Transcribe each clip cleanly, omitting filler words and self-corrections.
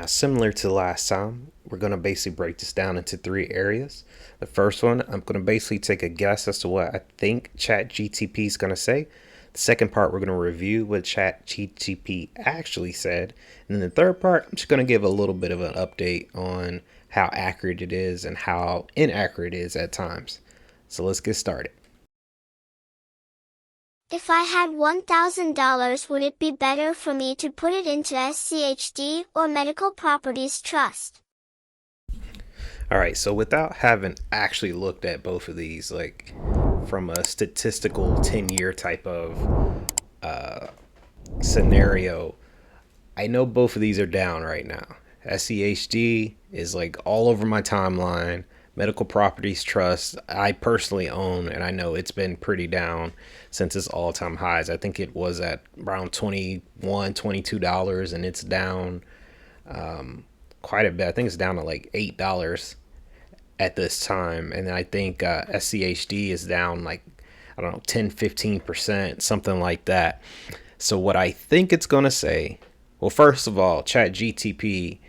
Now, similar to last time, we're going to basically break this down into three areas. The first one, I'm going to basically take a guess as to what I think Chat GTP is going to say. The second part, we're going to review what Chat GTP actually said. And then the third part, I'm just going to give a little bit of an update on how accurate it is and how inaccurate it is at times. So let's get started. If I had $1,000, would it be better for me to put it into SCHD or Medical Properties Trust? All right, so without having actually looked at both of these, like from a statistical 10-year type of scenario, I know both of these are down right now. SCHD is like all over my timeline. Medical Properties Trust, I personally own, and I know it's been pretty down since its all-time highs. I think it was at around $21, $22, and it's down quite a bit. I think it's down to like $8 at this time. And I think SCHD is down like, I don't know, 10-15%, something like that. So what I think it's going to say, well, first of all, Chat GTP,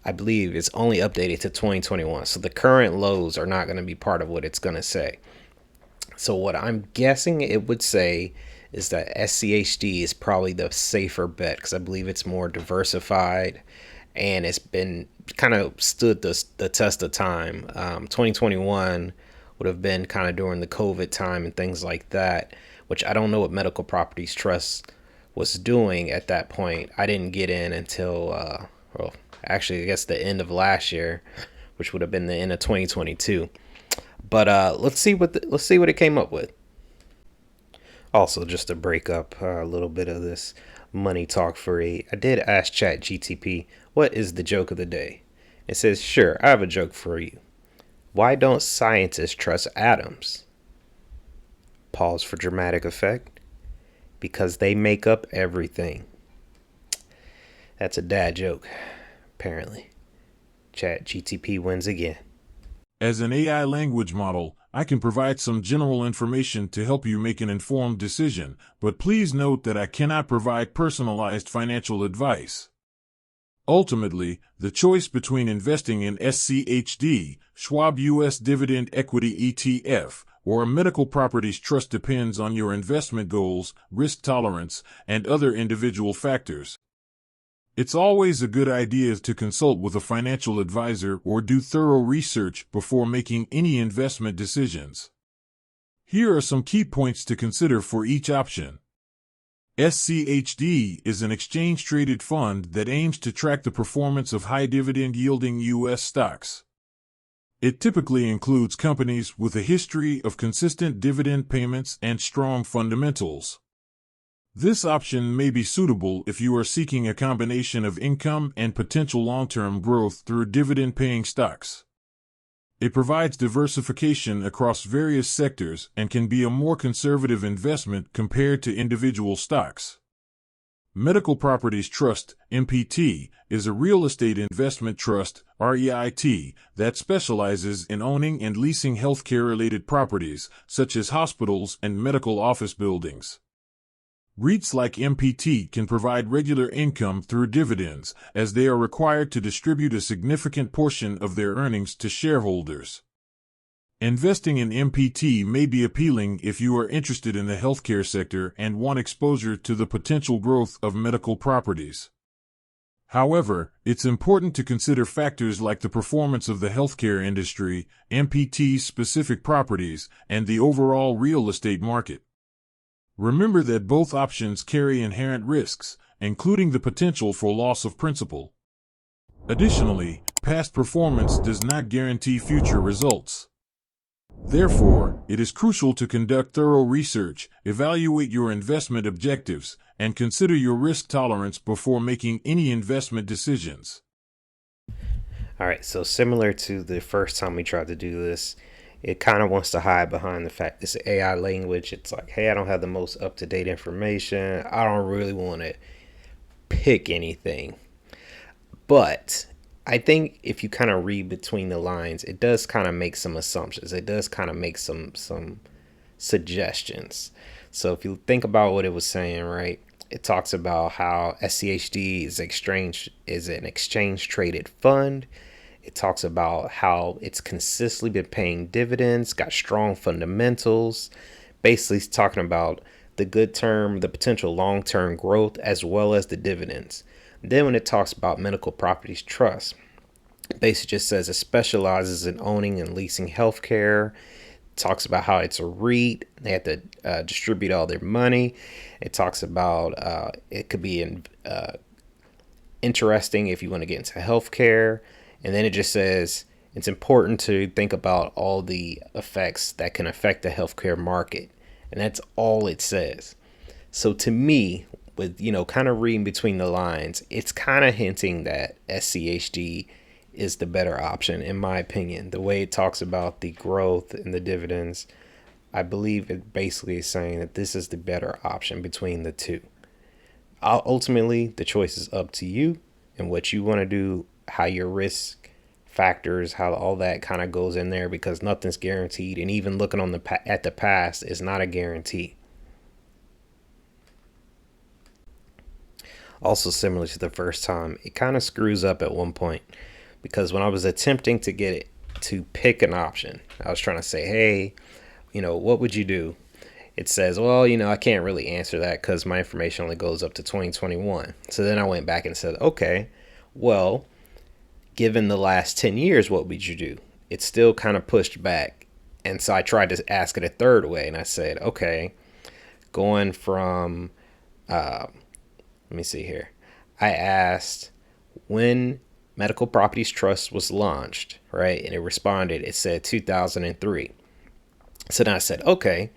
I believe, is only updated to 2021. So the current lows are not going to be part of what it's going to say. So what I'm guessing it would say is that SCHD is probably the safer bet because I believe it's more diversified and it's been kind of stood the test of time. 2021 would have been kind of during the COVID time and things like that, which I don't know what Medical Properties Trust was doing at that point. I didn't get in until, well, actually, I guess the end of last year, which would have been the end of 2022. But let's see what it came up with. Also, just to break up a little bit of this money talk I did ask Chat GTP, what is the joke of the day? It says, sure, I have a joke for you. Why don't scientists trust atoms? Pause for dramatic effect. Because they make up everything. That's a dad joke, apparently. Chat GTP wins again. As an AI language model, I can provide some general information to help you make an informed decision, but please note that I cannot provide personalized financial advice. Ultimately, the choice between investing in SCHD, Schwab U.S. Dividend Equity ETF, or a Medical Properties Trust depends on your investment goals, risk tolerance, and other individual factors. It's always a good idea to consult with a financial advisor or do thorough research before making any investment decisions. Here are some key points to consider for each option. SCHD is an exchange-traded fund that aims to track the performance of high dividend-yielding U.S. stocks. It typically includes companies with a history of consistent dividend payments and strong fundamentals. This option may be suitable if you are seeking a combination of income and potential long-term growth through dividend-paying stocks. It provides diversification across various sectors and can be a more conservative investment compared to individual stocks. Medical Properties Trust, MPT, is a real estate investment trust, REIT, that specializes in owning and leasing healthcare-related properties, such as hospitals and medical office buildings. REITs like MPT can provide regular income through dividends, as they are required to distribute a significant portion of their earnings to shareholders. Investing in MPT may be appealing if you are interested in the healthcare sector and want exposure to the potential growth of medical properties. However, it's important to consider factors like the performance of the healthcare industry, MPT's specific properties, and the overall real estate market. Remember that both options carry inherent risks, including the potential for loss of principal. Additionally, past performance does not guarantee future results. Therefore, it is crucial to conduct thorough research, evaluate your investment objectives, and consider your risk tolerance before making any investment decisions. All right, so similar to the first time we tried to do this, it kind of wants to hide behind the fact it's AI language. It's like, hey, I don't have the most up-to-date information. I don't really want to pick anything. But I think if you kind of read between the lines, it does kind of make some assumptions. It does kind of make some suggestions. So if you think about what it was saying, right? It talks about how SCHD is an exchange traded fund. It talks about how it's consistently been paying dividends, got strong fundamentals. Basically, it's talking about the the potential long-term growth, as well as the dividends. Then when it talks about medical properties trust, it basically just says it specializes in owning and leasing healthcare. It talks about how it's a REIT. They have to distribute all their money. It talks about it could be interesting if you want to get into healthcare. And then it just says it's important to think about all the effects that can affect the healthcare market. And that's all it says. So to me, with, kind of reading between the lines, it's kind of hinting that SCHD is the better option, in my opinion. The way it talks about the growth and the dividends, I believe it basically is saying that this is the better option between the two. Ultimately, the choice is up to you and what you want to do, how your risk factors, how all that kind of goes in there, because nothing's guaranteed, and even looking at the past is not a guarantee. Also, similar to the first time, it kind of screws up at one point, because when I was attempting to get it to pick an option, I was trying to say, hey, what would you do? It says, well, I can't really answer that because my information only goes up to 2021. So then I went back and said, okay, well, given the last 10 years, what would you do? It's still kind of pushed back. And so I tried to ask it a third way. And I said, okay, going from, let me see here. I asked when Medical Properties Trust was launched, right? And it responded, it said 2003. So then I said, okay,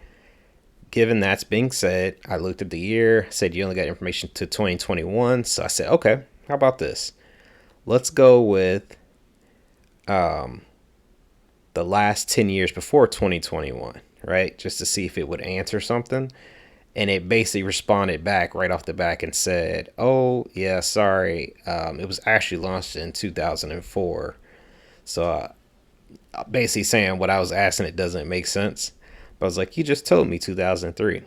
given that's being said, I looked at the year, said you only got information to 2021. So I said, okay, how about this? Let's go with the last 10 years before 2021, right? Just to see if it would answer something. And it basically responded back right off the back and said, oh, yeah, sorry. It was actually launched in 2004. So basically saying what I was asking, it doesn't make sense. But I was like, you just told me 2003.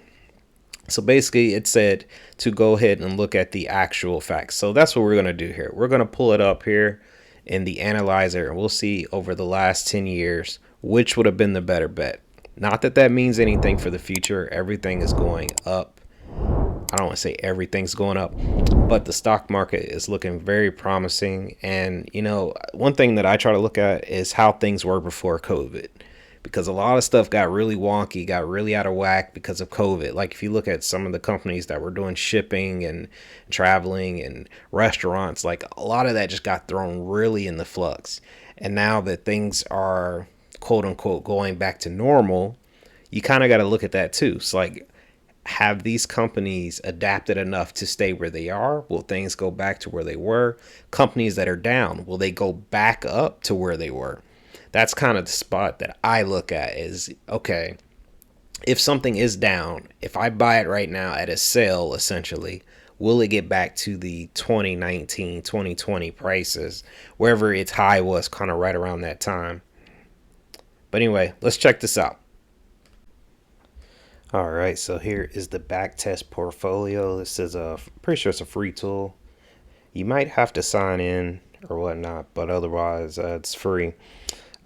So basically it said to go ahead and look at the actual facts. So that's what we're going to do here. We're going to pull it up here in the analyzer, and we'll see over the last 10 years which would have been the better bet. Not that that means anything for the future. Everything is going up. I don't want to say everything's going up, but the stock market is looking very promising. And, one thing that I try to look at is how things were before COVID, because a lot of stuff got really wonky, got really out of whack because of COVID. Like if you look at some of the companies that were doing shipping and traveling and restaurants, like a lot of that just got thrown really in the flux. And now that things are quote unquote going back to normal, you kind of got to look at that too. It's like, have these companies adapted enough to stay where they are? Will things go back to where they were? Companies that are down, will they go back up to where they were? That's kind of the spot that I look at is, okay, if something is down, if I buy it right now at a sale, essentially, will it get back to the 2019, 2020 prices, wherever its high was, kind of right around that time? But anyway, let's check this out. All right, so here is the backtest portfolio. This is pretty sure it's a free tool. You might have to sign in or whatnot, but otherwise it's free.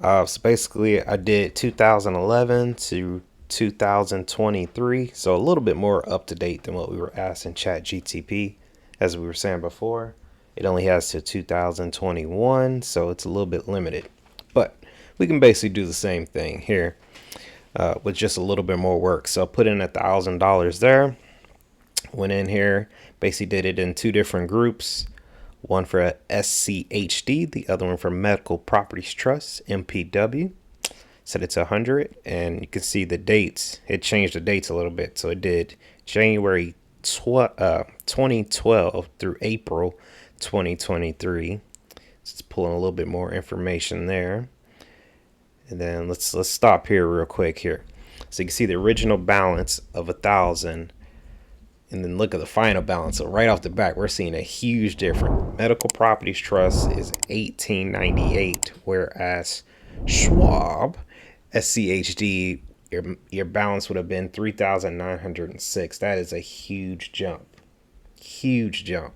So basically I did 2011 to 2023, so a little bit more up to date than what we were asked in CHAT GTP. As we were saying before, it only has to 2021, so it's a little bit limited, but we can basically do the same thing here with just a little bit more work. So I put in $1,000 there, went in here, basically did it in two different groups. One for SCHD, the other one for Medical Properties Trust, MPW. Set it to 100, and you can see the dates. It changed the dates a little bit. So it did January 2012 through April 2023. It's pulling a little bit more information there. And then let's stop here real quick here. So you can see the original balance of 1,000. And then look at the final balance. So right off the bat, we're seeing a huge difference. Medical Properties Trust is $1,898, whereas Schwab, SCHD, your balance would have been $3,906. That is a huge jump. Huge jump.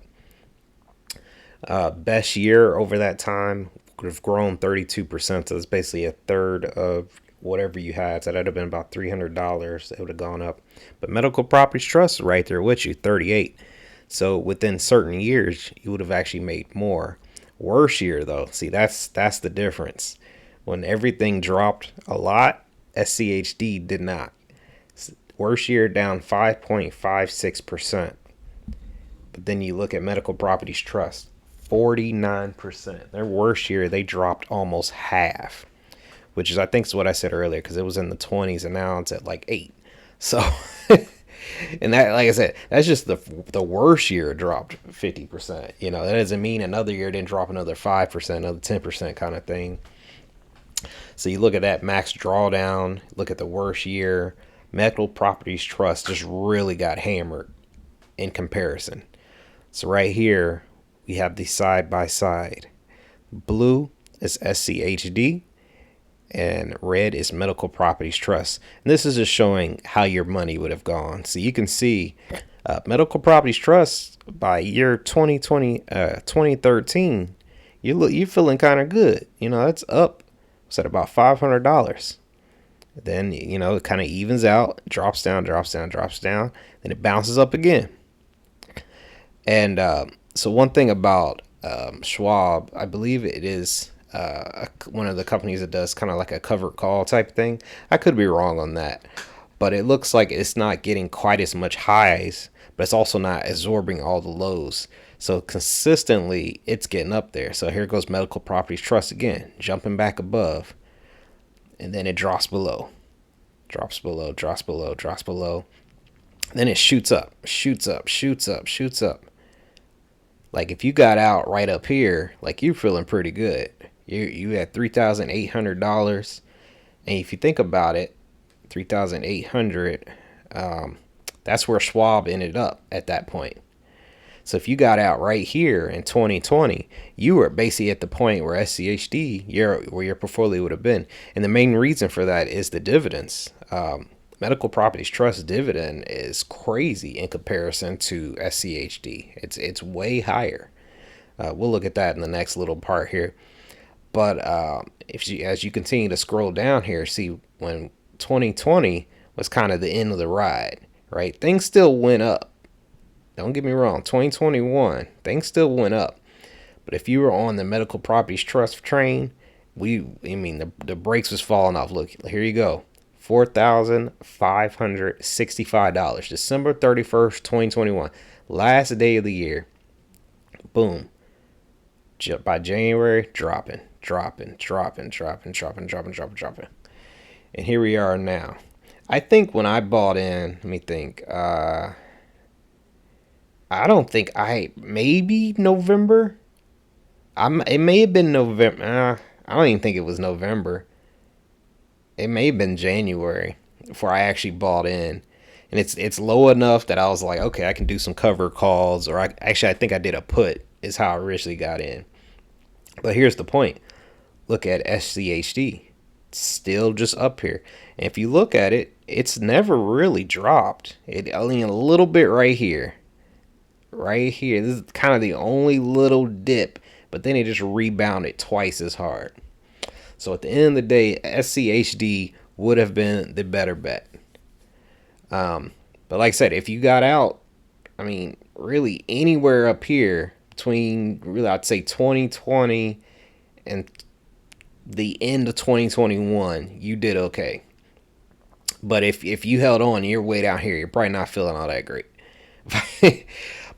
Best year over that time would have grown 32%. So it's basically a third of whatever you had. So that'd have been about $300. It would have gone up. But medical properties trust right there with you, 38. So within certain years, you would have actually made more. Worst year though, see that's the difference. When everything dropped a lot, SCHD did not. Worst year down 5.56%. But then you look at medical properties trust, 49%. Their worst year, they dropped almost half, which is, I think, is what I said earlier, because it was in the 20s and now it's at like 8. So, and that, like I said, that's just the worst year dropped 50%. You know, that doesn't mean another year didn't drop another 5%, another 10% kind of thing. So you look at that max drawdown, look at the worst year, medical properties trust just really got hammered in comparison. So right here, we have the side by side. Blue is SCHD and red is medical properties trust. And this is just showing how your money would have gone. So you can see medical properties trust by year 2013, you're feeling kind of good. You know, that's up. It's at about $500. Then, you know, it kind of evens out, drops down, drops down, drops down. Then it bounces up again. And so one thing about Schwab, I believe it is one of the companies that does kind of like a covered call type thing. I could be wrong on that, but it looks like it's not getting quite as much highs, but it's also not absorbing all the lows. So consistently, it's getting up there. So here goes medical properties trust again, jumping back above, and then it drops below, drops below, drops below, drops below. Then it shoots up, shoots up, shoots up, shoots up. Like if you got out right up here, like you're feeling pretty good. You had $3,800, and if you think about it, 3,800. That's where Schwab ended up at that point. So if you got out right here in 2020, you were basically at the point where SCHD, where your portfolio would have been. And the main reason for that is the dividends. Medical Properties Trust dividend is crazy in comparison to SCHD. It's way higher. We'll look at that in the next little part here. But as you continue to scroll down here, see when 2020 was kind of the end of the ride, right? Things still went up. Don't get me wrong. 2021, things still went up. But if you were on the Medical Properties Trust train, the brakes was falling off. Look, here you go. $4,565. December 31st, 2021. Last day of the year. Boom. By January, dropping. And here we are now. I think when I bought in, let me think. Maybe November. It may have been November. I don't even think it was November. It may have been January before I actually bought in. And it's low enough that I was like, okay, I can do some cover calls. Or I think I did a put is how I originally got in. But here's the point. Look at SCHD. It's still just up here. And if you look at it, it's never really dropped. It only a little bit right here. Right here. This is kind of the only little dip. But then it just rebounded twice as hard. So at the end of the day, SCHD would have been the better bet. But like I said, if you got out, really anywhere up here between, really, I'd say 2020 and the end of 2021, you did okay. But if you held on, you're way down here, you're probably not feeling all that great.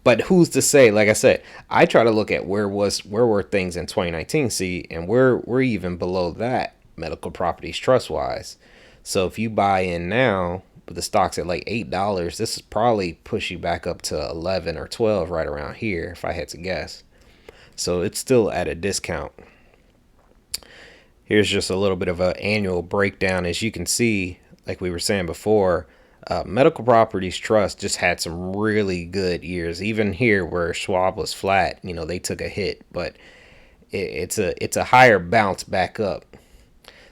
But who's to say? Like I said, I try to look at where were things in 2019, see, and we're even below that Medical Properties Trust wise. So if you buy in now with the stocks at like $8, this is probably push you back up to 11 or 12 right around here if I had to guess. So it's still at a discount. Here's just a little bit of an annual breakdown. As you can see, like we were saying before, Medical Properties Trust just had some really good years. Even here where Schwab was flat, they took a hit, but it's a higher bounce back up.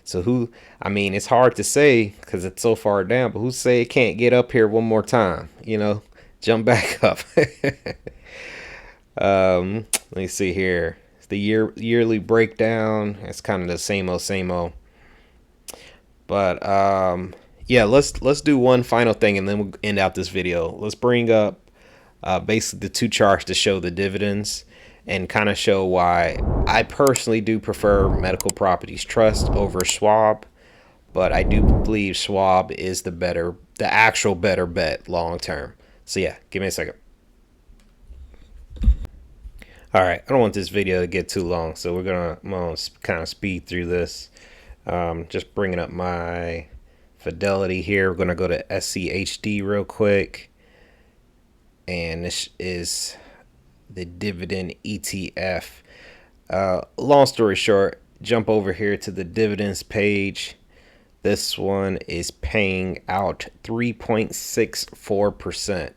So it's hard to say because it's so far down, but who say it can't get up here one more time? jump back up. Let me see here. The yearly breakdown. It's kind of the same old, same old. But yeah, let's do one final thing and then we'll end out this video. Let's bring up basically the two charts to show the dividends and kind of show why I personally do prefer Medical Properties Trust over Schwab, but I do believe Schwab is the actual better bet long term. So yeah, give me a second. All right, I don't want this video to get too long, so I'm gonna kind of speed through this. Just bringing up my Fidelity here. We're gonna go to SCHD real quick, and this is the Dividend ETF. Long story short, jump over here to the dividends page. This one is paying out 3.64%,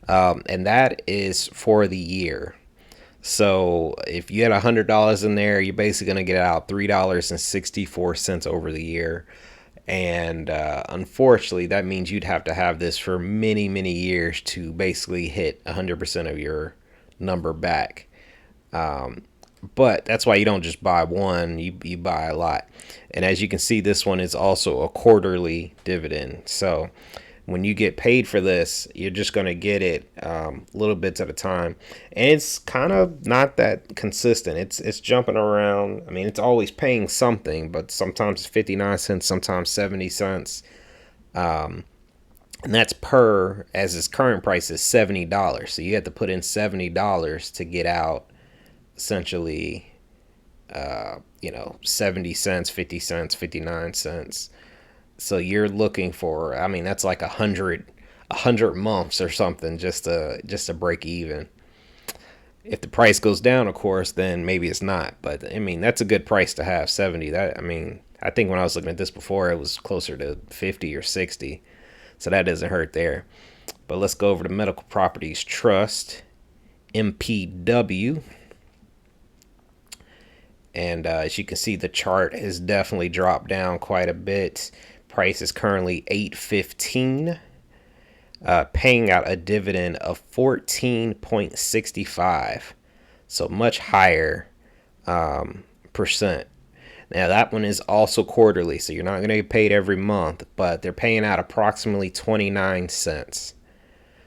and that is for the year. So if you had $100 in there, you're basically going to get out $3.64 over the year. And unfortunately, that means you'd have to have this for many, many years to basically hit 100% of your number back. But that's why you don't just buy one, you buy a lot. And as you can see, this one is also a quarterly dividend. So when you get paid for this, you're just going to get it little bits at a time. And it's kind of not that consistent. It's jumping around. I mean, it's always paying something, but sometimes it's 59 cents, sometimes 70 cents. And that's as its current price is $70. So you have to put in $70 to get out essentially, 70 cents, 50 cents, 59 cents. So you're looking for, I mean, that's like 100 months or something just to break even. If the price goes down, of course, then maybe it's not. But I mean, that's a good price to have, 70. I think when I was looking at this before, it was closer to 50 or 60. So that doesn't hurt there. But let's go over to Medical Properties Trust, MPW. And as you can see, the chart has definitely dropped down quite a bit. Price is currently $8.15, paying out a dividend of 14.65, so much higher percent. Now that one is also quarterly, so you're not going to get paid every month, but they're paying out approximately 29 cents.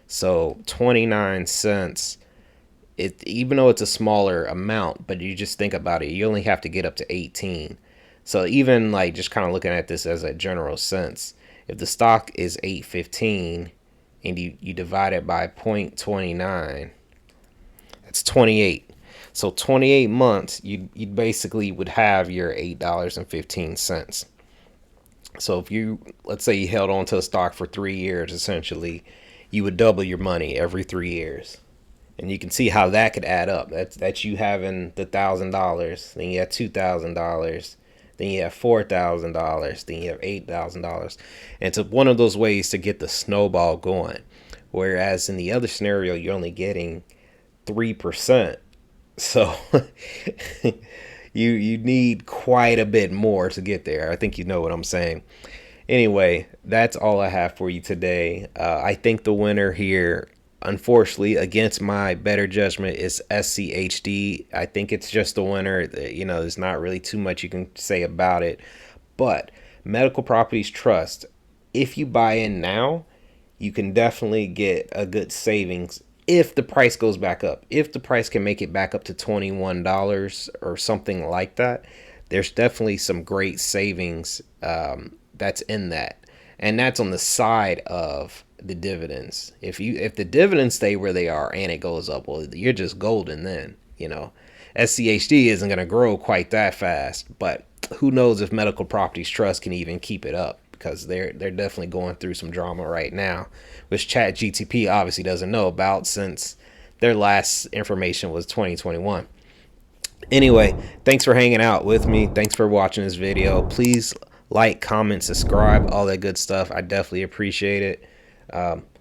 So 29 cents. Even though it's a smaller amount, but you just think about it, you only have to get up to 18. So even like just kind of looking at this as a general sense, if the stock is 8.15 and you divide it by 0.29, that's 28. So 28 months, you basically would have your $8.15. So if let's say you held on to a stock for 3 years, essentially, you would double your money every 3 years. And you can see how that could add up. That's you having the $1,000, then you have $2,000, then you have $4,000, then you have $8,000. And it's one of those ways to get the snowball going. Whereas in the other scenario, you're only getting 3%. So you need quite a bit more to get there. I think you know what I'm saying. Anyway, that's all I have for you today. I think the winner here, unfortunately, against my better judgment, is SCHD. I think it's just the winner. There's not really too much you can say about it. But Medical Properties Trust, if you buy in now, you can definitely get a good savings if the price goes back up. If the price can make it back up to $21 or something like that, there's definitely some great savings that's in that. And that's on the side of the dividends. If the dividends stay where they are and it goes up, well, you're just golden then. SCHD isn't going to grow quite that fast, but who knows if Medical Properties Trust can even keep it up, because they're definitely going through some drama right now, which CHAT GTP obviously doesn't know about, since their last information was 2021. Anyway, thanks for hanging out with me. Thanks for watching this video. Please like, comment, subscribe, all that good stuff. I definitely appreciate it.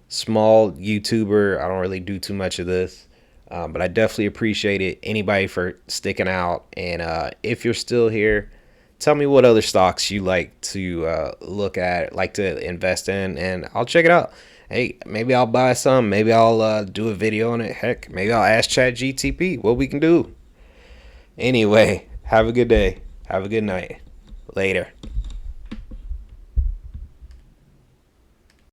Small YouTuber, I don't really do too much of this, but I definitely appreciate it. Anybody for sticking out. And if you're still here, tell me what other stocks you like to look at, like to invest in, and I'll check it out. Hey, maybe I'll buy some. Maybe I'll do a video on it. Heck, maybe I'll ask CHAT GTP what we can do. Anyway, have a good day. Have a good night. Later.